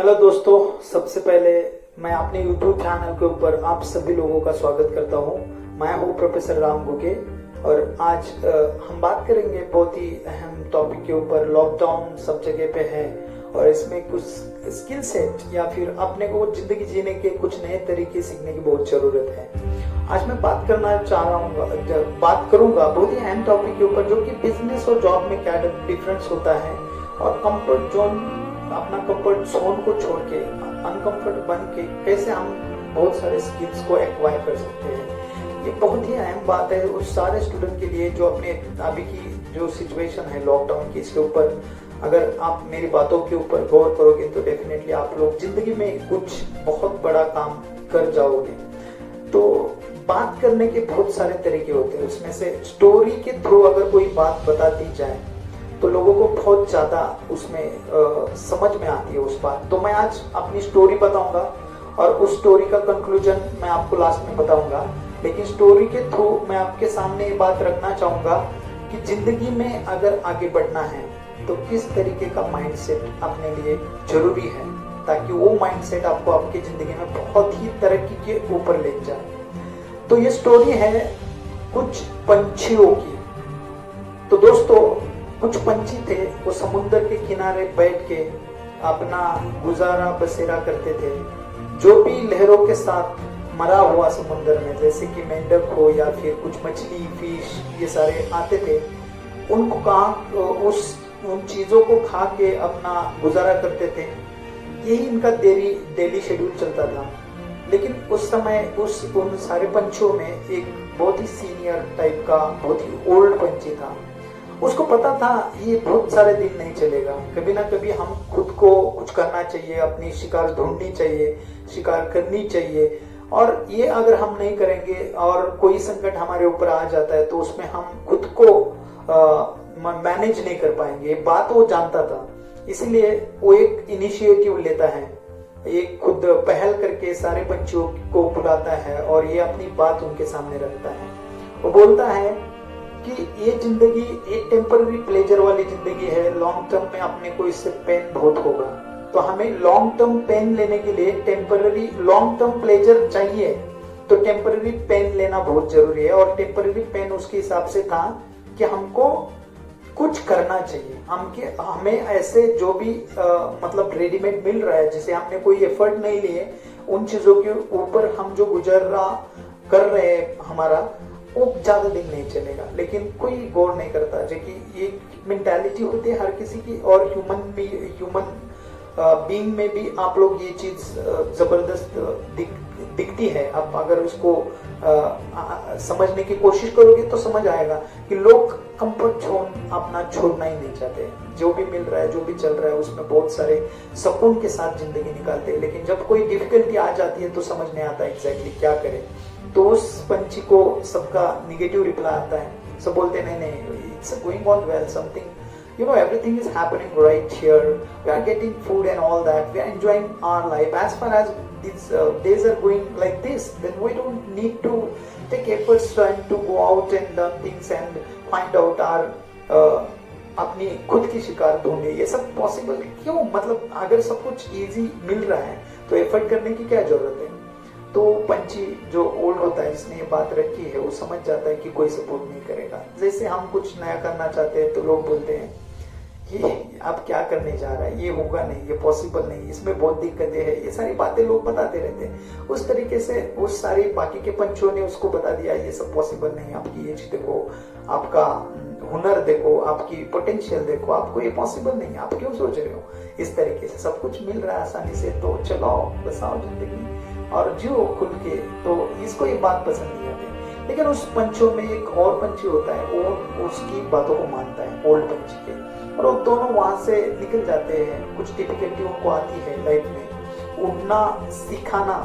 Hello दोस्तों, सबसे पहले मैं अपने YouTube चैनल के ऊपर आप सभी लोगों का स्वागत करता हूं। मैं हूं प्रोफेसर राम गुगे और आज हम बात करेंगे बहुत ही अहम टॉपिक के ऊपर। लॉकडाउन सब जगह पे है और इसमें कुछ स्किल सेट या फिर अपने को जिंदगी जीने के कुछ नए तरीके सीखने की बहुत जरूरत है। आज मैं बात करूंगा बहुत ही अहम टॉपिक के ऊपर, जो कि बिजनेस और जॉब में क्या डिफरेंस होता है और अपना कंफर्ट जोन को छोड़ के अनकंफर्ट बन के कैसे हम बहुत सारे स्किल्स को एक्वायर कर सकते हैं। ये बहुत ही अहम बात है उस सारे स्टूडेंट के लिए जो अपने अभी की जो सिचुएशन है लॉकडाउन की, इसके ऊपर अगर आप मेरी बातों के ऊपर गौर करोगे तो डेफिनेटली आप लोग जिंदगी में कुछ बहुत बड़ा काम कर जाओगे। तो बात करने के बहुत सारे तरीके होते हैं, उसमें से स्टोरी के थ्रू अगर कोई बात बता दी जाए तो लोगों को बहुत ज्यादा उसमें समझ में आती है उस बात। तो मैं आज अपनी स्टोरी बताऊंगा और उस स्टोरी का कंक्लूजन मैं आपको लास्ट में बताऊंगा। लेकिन स्टोरी के थ्रू मैं आपके सामने ये बात रखना चाहूंगा कि जिंदगी में अगर आगे बढ़ना है तो किस तरीके का माइंडसेट अपने लिए जरूरी है, ताकि वो माइंडसेट आपको आपकी जिंदगी में बहुत ही तरक्की के ऊपर ले जाए। तो ये स्टोरी है कुछ पंछियों की। तो दोस्तों, कुछ पंछी थे, वो समुद्र के किनारे बैठ के अपना गुजारा बसेरा करते थे। जो भी लहरों के साथ मरा हुआ समुद्र में, जैसे कि मेंढक हो या फिर कुछ मछली, फिश, ये सारे आते थे, उनको उन चीजों को खा के अपना गुजारा करते थे। यही इनका डेली शेड्यूल चलता था। लेकिन उस समय उन सारे पंछियों में एक बहुत ही सीनियर टाइप का, बहुत ही ओल्ड पंछी था। उसको पता था ये बहुत सारे दिन नहीं चलेगा, कभी ना कभी हम खुद को कुछ करना चाहिए, अपनी शिकार ढूंढनी चाहिए, शिकार करनी चाहिए। और ये अगर हम नहीं करेंगे और कोई संकट हमारे ऊपर आ जाता है तो उसमें हम खुद को मैनेज नहीं कर पाएंगे। ये बात वो जानता था, इसीलिए वो एक इनिशिएटिव लेता है, एक खुद पहल करके सारे पंछियों को बुलाता है और ये अपनी बात उनके सामने रखता है। वो बोलता है कि ये जिंदगी एक टेम्पररी प्लेजर वाली जिंदगी है, लॉन्ग टर्म में अपने को इससे पेन बहुत होगा। तो हमें लॉन्ग टर्म पेन लेने के लिए टेम्पररी लॉन्ग टर्म प्लेजर चाहिए, तो टेम्पररी पेन लेना बहुत जरूरी है। और टेम्पररी पेन उसके हिसाब से था कि हमको कुछ करना चाहिए। हमें ऐसे जो भी मतलब रेडीमेड मिल रहा है, जिसे हमने कोई एफर्ट नहीं लिए, उन चीजों के ऊपर हम जो गुजरा कर रहे हैं हमारा, वो ज्यादा दिन नहीं चलेगा। लेकिन कोई गौर नहीं करता, जो कि एक मेंटालिटी होती है हर किसी की। और ह्यूमन बीइंग में भी आप लोग ये चीज जबरदस्त दिखती है। आप अगर उसको समझने की कोशिश करोगे तो समझ आएगा कि लोग कंफर्ट जोन अपना छोड़ना ही नहीं चाहते। जो भी मिल रहा है, जो भी चल रहा है, उसमें बहुत सारे सुकून के साथ जिंदगी निकालते हैं। लेकिन जब कोई डिफिकल्टी आ जाती है तो समझ नहीं आता एग्जैक्टली क्या करें। तो उस पंछी को सबका निगेटिव रिप्लाई आता है। सब बोलते नहीं, it's going on well, something, everything is happening right here, we are getting food and all that, we are enjoying our life. As far as these days are going like this, then we don't need to take efforts and to go out and learn things and find out our अपनी खुद की शिकार ढूंढे। ये सब possible क्यों? मतलब अगर सब कुछ इजी मिल रहा है तो एफर्ट करने की क्या जरूरत है? तो पंछी जो ओल्ड होता है, जिसने ये बात रखी है, वो समझ जाता है कि कोई सपोर्ट नहीं करेगा। जैसे हम कुछ नया करना चाहते हैं तो लोग बोलते हैं ये आप क्या करने जा रहा है, ये होगा नहीं, ये पॉसिबल नहीं, इसमें बहुत दिक्कतें हैं, ये सारी बातें लोग बताते रहते हैं। उस तरीके से उस सारी बाकी के पंछियों ने उसको बता दिया ये सब पॉसिबल नहीं, आपकी एज देखो, आपका हुनर देखो, आपकी पोटेंशियल देखो, आपको ये पॉसिबल नहीं, आप क्यों सोच रहे हो? इस तरीके से सब कुछ मिल रहा है आसानी से, तो चलाओ, बसाओ जिंदगी और जियो खुल के। तो इसको ये बात पसंद नहीं आती। लेकिन उस पंछियों में एक और पंछी होता है, वो उसकी बातों को मानता है, ओल्ड पंछी के, और वो दोनों वहां से निकल जाते हैं। कुछ डिफिकल्टी उनको आती है लाइफ में, उड़ना सिखाना।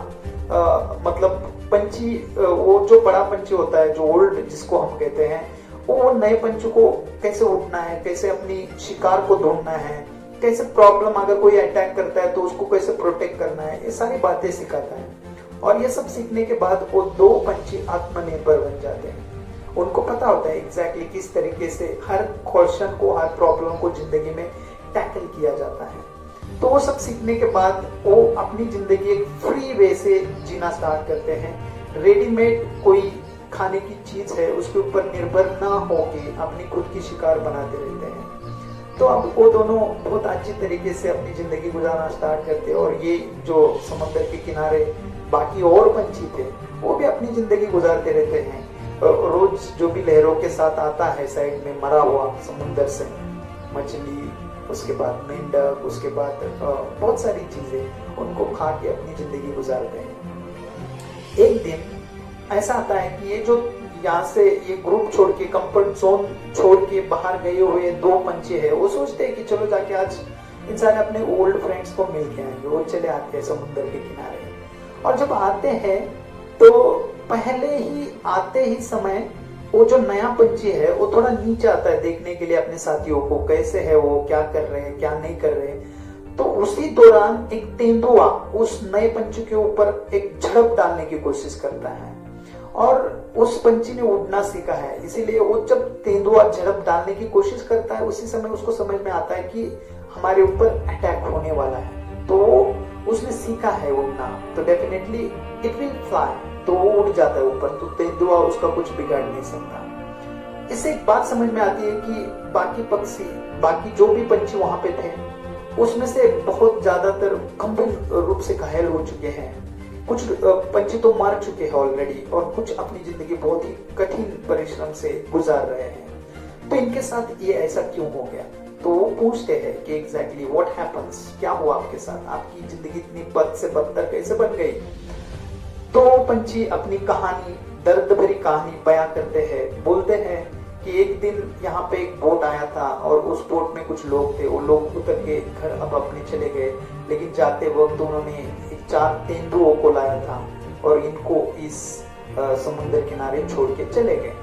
मतलब पंछी, वो जो बड़ा पंछी होता है, जो ओल्ड जिसको हम कहते हैं, वो नए पंछी को कैसे उड़ना है, कैसे अपनी शिकार को ढूंढना है, कैसे प्रॉब्लम अगर कोई अटैक करता है तो उसको कैसे प्रोटेक्ट करना है, ये सारी बातें सिखाता है। और ये सब सीखने के बाद वो दो पंछी आत्मनिर्भर बन जाते हैं। उनको पता होता है एग्जैक्टली किस तरीके से हर क्वेश्चन को, हर प्रॉब्लम को जिंदगी में टैकल किया जाता है। तो वो सब सीखने के बाद वो अपनी जिंदगी एक फ्री वे से जीना स्टार्ट करते हैं। रेडीमेड कोई खाने की चीज है उसके ऊपर निर्भर ना होके अपनी खुद की शिकार बनाते रहते हैं। तो अब वो दोनों बहुत अच्छी तरीके से अपनी जिंदगी गुजारना स्टार्ट करते हैं। और ये जो समुद्र के किनारे बाकी और पंछी थे वो भी अपनी जिंदगी गुजारते रहते हैं। रोज जो भी लहरों के साथ आता है साइड में मरा हुआ समुद्र से मछली, उसके बाद मेंढक, उसके बाद बहुत सारी चीजें उनको खा के अपनी जिंदगी गुजारते हैं। एक दिन ऐसा आता है कि ये जो यहाँ से ये ग्रुप छोड़ के, कंफर्ट जोन छोड़ के बाहर गए हुए दो पंछी है, वो सोचते हैं कि चलो जाके आज इंसान अपने ओल्ड फ्रेंड्स को मिल के आएंगे। वो चले आते हैं समुद्र के किनारे, और जब आते हैं तो पहले ही आते ही समय वो जो नया पंछी है वो थोड़ा नीचे आता है देखने के लिए अपने साथियों को, कैसे है वो, क्या कर रहे हैं, क्या नहीं कर रहे हैं। तो उसी दौरान एक तेंदुआ उस नए पंछी के ऊपर एक झड़प डालने की कोशिश करता है, और उस पंछी ने उड़ना सीखा है, इसीलिए वो जब तेंदुआ झड़प डालने की कोशिश करता है उसी समय उसको समझ में आता है कि हमारे ऊपर अटैक होने वाला है। तो उसने सीखा है उड़ना, तो डेफिनेटली इट विल फ्लाई, तो वो उड़ जाता है ऊपर, तो तेंदुआ उसका कुछ बिगाड़ नहीं सकता। इससे एक बात समझ में आती है कि बाकी पक्षी, बाकी जो भी पंछी वहां पे थे उसमें से बहुत ज्यादातर गंभीर रूप से घायल हो चुके हैं। कुछ पंछी तो मर चुके हैं ऑलरेडी, और कुछ अपनी जिंदगी बहुत ही कठिन परिश्रम से गुजार रहे हैं। तो इनके साथ ये ऐसा क्यों हो गया? तो वो पूछते हैं कि एग्जैक्टली व्हाट हैपेंस, क्या हुआ आपके साथ, आपकी जिंदगी इतनी बद से बदतर कैसे बन गई? तो पंछी अपनी कहानी, दर्द भरी कहानी बयां करते हैं। बोलते हैं कि एक दिन यहाँ पे एक बोट आया था और उस बोट में कुछ लोग थे, वो लोग उतर के घर अब अपने चले गए, लेकिन जाते वक्त उन्होंने 4 तेंदुओं को लाया था और इनको इस समुद्र किनारे छोड़ के चले गए।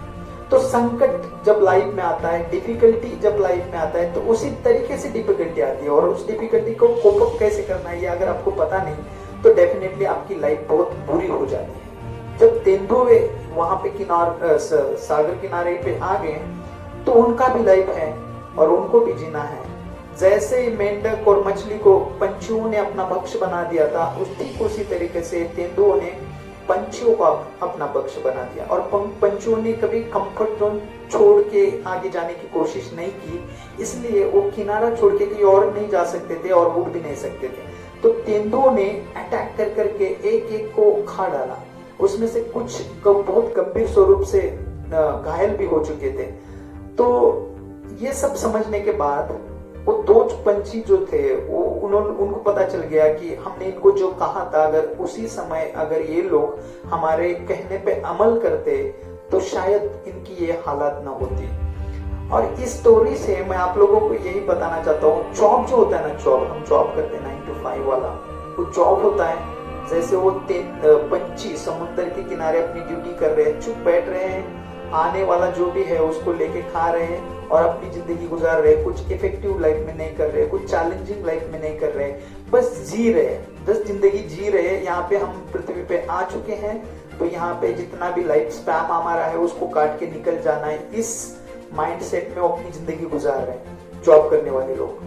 तो संकट जब लाइफ में आता है, डिफिकल्टी जब लाइफ में आता है, तो उसी तरीके से डिफिकल्टी आती है, और उस डिफिकल्टी को कोप अप कैसे करना है ये अगर आपको पता नहीं तो डेफिनेटली आपकी लाइफ बहुत बुरी हो जाती है। जब तेंदुए वहां पे सागर किनारे पे आ गए तो उनका भी लाइफ है और उनको भी जीना है। जैसे मेंढक और मछली को पंछियों ने अपना भक्ष्य बना दिया था, ठीक उसी तरीके से तेंदुओं ने पंछियों को अपना भक्ष्य बना दिया। और पंछियों ने कभी कंफर्ट जोन छोड़ के आगे जाने की कोशिश नहीं की, इसलिए वो किनारा छोड़ के कहीं और नहीं जा सकते थे और उड़ भी नहीं सकते थे। तो तेंदुओं ने अटैक कर करके एक एक को खा डाला, उसमें से कुछ बहुत गंभीर स्वरूप से घायल भी हो चुके थे। तो ये सब समझने के बाद वो 2 पंछी जो थे वो उनको पता चल गया कि हमने इनको जो कहा था, अगर उसी समय अगर ये लोग हमारे कहने पे अमल करते तो शायद इनकी ये हालत ना होती। और इस स्टोरी से मैं आप लोगों को यही बताना चाहता हूँ, जॉब जो होता है ना, जॉब हम जॉब करते हैं 9 to 5 वाला, वो जॉब होता है जैसे वो 3 पंछी समुद्र के किनारे अपनी ड्यूटी कर रहे हैं, चुप बैठ रहे हैं, आने वाला जो भी है उसको लेके खा रहे हैं और अपनी जिंदगी गुजार रहे हैं। कुछ इफेक्टिव लाइफ में नहीं कर रहे, कुछ चैलेंजिंग लाइफ में नहीं कर रहे, बस जी रहे हैं, बस जिंदगी जी रहे हैं। यहाँ पे हम पृथ्वी पे आ चुके हैं, तो यहाँ पे जितना भी लाइफ स्पैम हमारा है उसको काट के निकल जाना है, इस माइंडसेट में वो अपनी जिंदगी गुजार रहे हैं जॉब करने वाले लोग।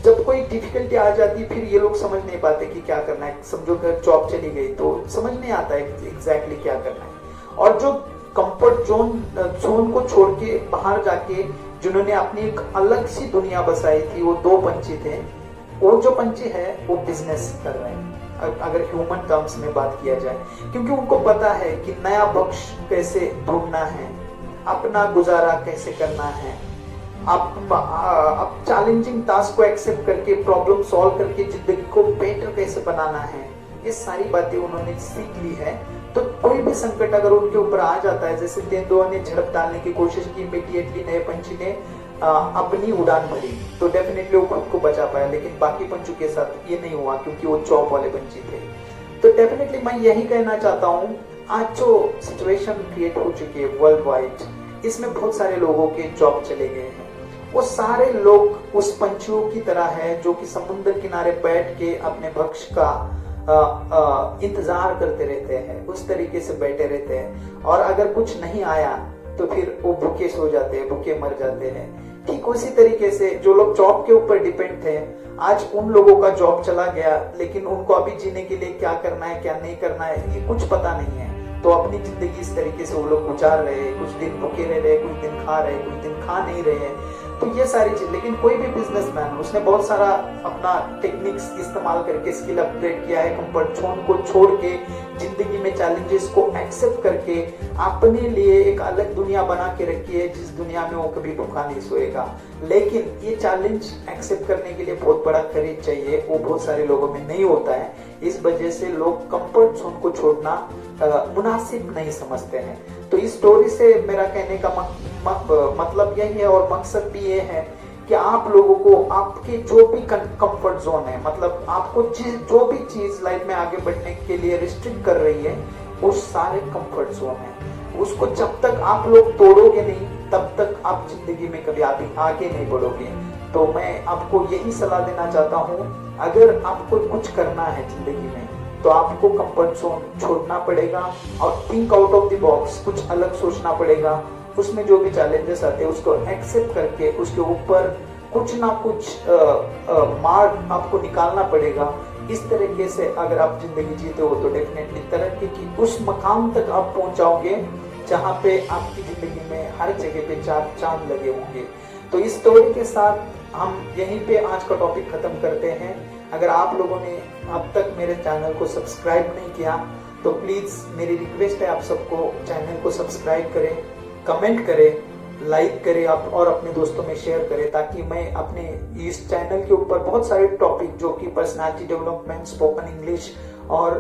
जब कोई डिफिकल्टी आ जाती फिर ये लोग समझ नहीं पाते कि क्या करना है। समझो कि जॉब चली गई तो समझ नहीं आता है एग्जैक्टली क्या करना है। और जो कंफर्ट जोन को छोड़ के बाहर जाके जिन्होंने अपनी एक अलग सी दुनिया बसाई थी, वो 2 पंछी थे। वो जो पंछी है वो बिजनेस कर रहे हैं, अगर ह्यूमन टर्म्स में बात किया जाए, क्योंकि उनको पता है कि नया भक्ष्य कैसे ढूंढना है, अपना गुजारा कैसे करना है, आप चैलेंजिंग टास्क को एक्सेप्ट करके प्रॉब्लम सॉल्व करके जिंदगी को बेटर कैसे बनाना है, ये सारी बातें उन्होंने सीख ली है। तो कोई भी संकट अगर उनके ऊपर आ जाता है, जैसे तेंदुआ ने झड़प डालने की कोशिश की, इमीडिएटली नए पंछी ने अपनी उड़ान भरी, तो डेफिनेटली वो खुद को बचा पाया। लेकिन बाकी पंछियों के साथ ये नहीं हुआ क्योंकि वो जॉब वाले पंछी थे। तो डेफिनेटली मैं यही कहना चाहता हूँ, आज जो सिचुएशन क्रिएट हो चुकी है वर्ल्ड वाइड, इसमें बहुत सारे लोगों के जॉब चले गए हैं। वो सारे लोग उस पंछियों की तरह है जो कि समुद्र किनारे बैठ के अपने भक्ष्य का इंतजार करते रहते हैं, उस तरीके से बैठे रहते हैं। और अगर कुछ नहीं आया तो फिर वो भूखे सो जाते हैं, भूखे मर जाते हैं। ठीक उसी तरीके से जो लोग जॉब के ऊपर डिपेंड थे, आज उन लोगों का जॉब चला गया, लेकिन उनको अभी जीने के लिए क्या करना है क्या नहीं करना है ये कुछ पता नहीं है। तो अपनी जिंदगी इस तरीके से वो लोग गुजार रहे, कुछ दिन भूखे रह रहे, कुछ दिन खा रहे, कुछ दिन खा नहीं रहे। तो ये सारी चीज, लेकिन कोई भी बिजनेसमैन उसने बहुत सारा अपना टेक्निक्स इस्तेमाल करके स्किल अपग्रेड किया है, कंफर्ट जोन को छोड़ के जिंदगी में चैलेंजेस को एक्सेप्ट करके अपने लिए एक अलग दुनिया बना के रखी है, जिस दुनिया में वो कभी भूखा नहीं सोएगा। लेकिन ये चैलेंज एक्सेप्ट करने के लिए बहुत बड़ा करेज चाहिए, वो बहुत सारे लोगों में नहीं होता है। इस वजह से लोग कंफर्ट जोन को छोड़ना मुनासिब नहीं समझते हैं। तो इस स्टोरी से मेरा कहने का मतलब यही है और मकसद भी ये है कि आप लोगों को आपके जो भी कंफर्ट जोन है, मतलब आपको जो भी चीज लाइफ में आगे बढ़ने के लिए रिस्ट्रिक्ट कर रही है, वो सारे कंफर्ट जोन है। उसको जब तक आप लोग तोड़ोगे नहीं, तब तक आप जिंदगी में कभी आगे नहीं बढ़ोगे। तो मैं आपको यही सलाह देना चाहता हूँ, अगर आपको कुछ करना है जिंदगी में तो आपको कंफर्ट जोन छोड़ना पड़ेगा और think out of the box, कुछ अलग सोचना पड़ेगा। उसमें जो भी चैलेंजेस आते हैं उसको एक्सेप्ट करके उसके ऊपर कुछ ना कुछ मार्ग आपको निकालना पड़ेगा। इस तरीके से अगर आप जिंदगी जीते हो तो डेफिनेटली तरक्की की उस मकाम तक आप पहुंच जाओगे जहां पे आपकी जिंदगी में हर जगह पे चार चांद लगे होंगे। तो इस स्टोरी के साथ हम यहीं पे आज का टॉपिक खत्म करते हैं। अगर आप लोगों ने अब तक मेरे चैनल को सब्सक्राइब नहीं किया तो प्लीज मेरी रिक्वेस्ट है आप सबको चैनल को सब्सक्राइब करें, कमेंट करें, लाइक करें आप और अपने दोस्तों में शेयर करें, ताकि मैं अपने इस चैनल के ऊपर बहुत सारे टॉपिक जो कि पर्सनालिटी डेवलपमेंट, स्पोकन इंग्लिश और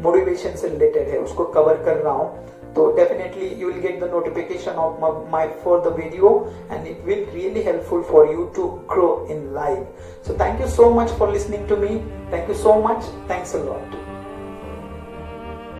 मोटिवेशन से रिलेटेड है उसको कवर कर रहा हूँ। तो definitely you will get the notification of my for the video and it will really helpful for you to grow in life. So thank you so much for listening to me. Thank you so much. Thanks a lot.